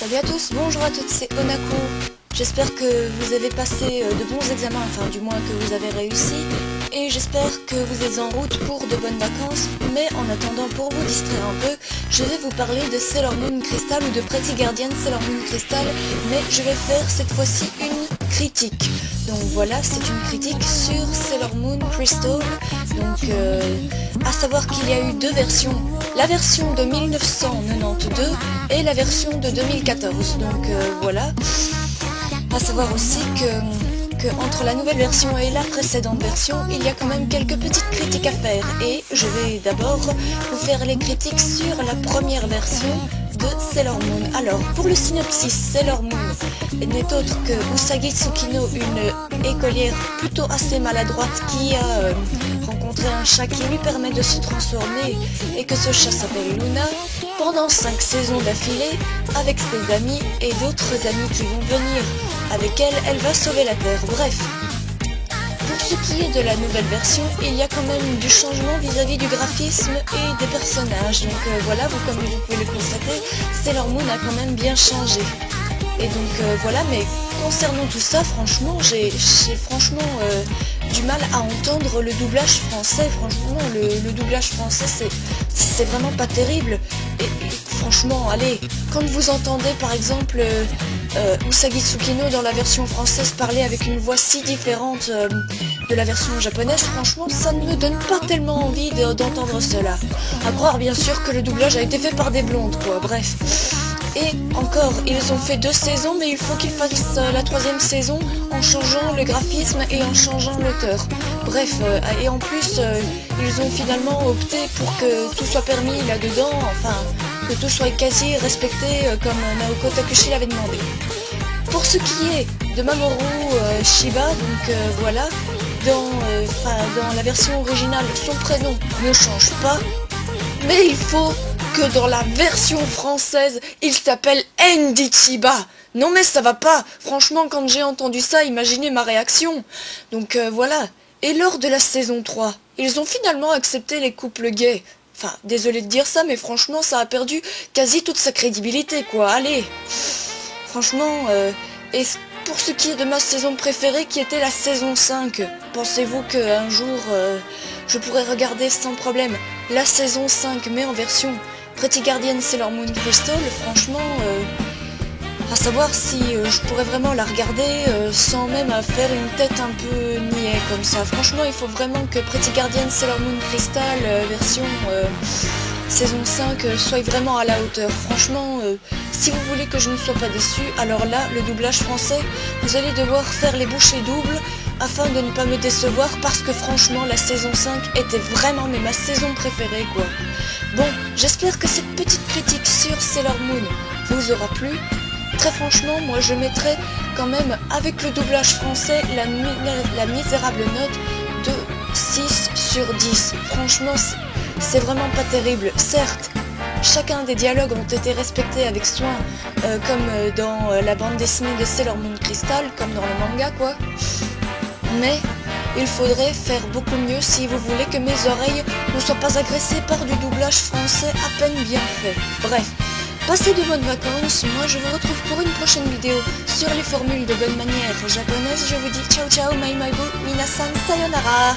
Salut à tous, bonjour à toutes, c'est Onako. J'espère que vous avez passé de bons examens, enfin du moins que vous avez réussi. Et j'espère que vous êtes en route pour de bonnes vacances. Mais en attendant, pour vous distraire un peu, je vais vous parler de Sailor Moon Crystal ou de Pretty Guardian Sailor Moon Crystal. Mais je vais faire cette fois-ci une critique. Donc voilà, c'est une critique sur Sailor Moon Crystal. Donc à savoir qu'il y a eu deux versions. La version de 1992 et la version de 2014. Donc voilà. À savoir aussi que entre la nouvelle version et la précédente version, il y a quand même quelques petites critiques à faire. Et je vais d'abord vous faire les critiques sur la première version de Sailor Moon. Alors, pour le synopsis, Sailor Moon n'est autre que Usagi Tsukino, une écolière plutôt assez maladroite qui a rencontré un chat qui lui permet de se transformer et que ce chat s'appelle Luna pendant 5 saisons d'affilée avec ses amis et d'autres amis qui vont venir avec elle, elle va sauver la Terre. Bref. Pour ce qui est de la nouvelle version, il y a quand même du changement vis-à-vis du graphisme et des personnages. Donc voilà, comme vous pouvez le constater, Sailor Moon a quand même bien changé. Et donc voilà, mais concernant tout ça, franchement, j'ai franchement du mal à entendre le doublage français. Franchement, le doublage français, c'est vraiment pas terrible. Et franchement, allez, quand vous entendez par exemple Usagi Tsukino dans la version française parler avec une voix si différente de la version japonaise, franchement, ça ne me donne pas tellement envie d'entendre cela. À croire bien sûr que le doublage a été fait par des blondes, quoi, bref. Et encore, ils ont fait 2 saisons, mais il faut qu'ils fassent la 3e saison en changeant le graphisme et en changeant l'auteur. Bref, et en plus, ils ont finalement opté pour que tout soit permis là-dedans, enfin, que tout soit quasi respecté comme Naoko Takushi l'avait demandé. Pour ce qui est de Mamoru Shiba, donc voilà, dans la version originale, son prénom ne change pas, mais il faut que dans la version française, il s'appelle Andy Chiba. Non mais ça va pas. Franchement, quand j'ai entendu ça, imaginez ma réaction. Donc voilà. Et lors de la saison 3, ils ont finalement accepté les couples gays. Enfin, désolé de dire ça, mais franchement, ça a perdu quasi toute sa crédibilité, quoi. Allez. Franchement, et pour ce qui est de ma saison préférée, qui était la saison 5, pensez-vous qu'un jour, je pourrais regarder sans problème la saison 5, mais en version Pretty Guardian Sailor Moon Crystal? Franchement, à savoir si je pourrais vraiment la regarder sans même faire une tête un peu niais comme ça. Franchement, il faut vraiment que Pretty Guardian Sailor Moon Crystal version saison 5 soit vraiment à la hauteur. Franchement, si vous voulez que je ne sois pas déçue, alors là, le doublage français, vous allez devoir faire les bouchées doubles afin de ne pas me décevoir, parce que franchement, la saison 5 était vraiment ma saison préférée, quoi. Bon, j'espère que cette petite critique sur Sailor Moon vous aura plu. Très franchement, moi je mettrais quand même, avec le doublage français, la misérable note de 6 sur 10. Franchement, c'est vraiment pas terrible. Certes, chacun des dialogues ont été respectés avec soin, comme dans la bande dessinée de Sailor Moon Crystal, comme dans le manga, quoi. Mais il faudrait faire beaucoup mieux si vous voulez que mes oreilles ne soient pas agressées par du doublage français à peine bien fait. Bref, passez de bonnes vacances. Moi je vous retrouve pour une prochaine vidéo sur les formules de bonne manière japonaises. Je vous dis ciao ciao, mai mai bu, minasan sayonara.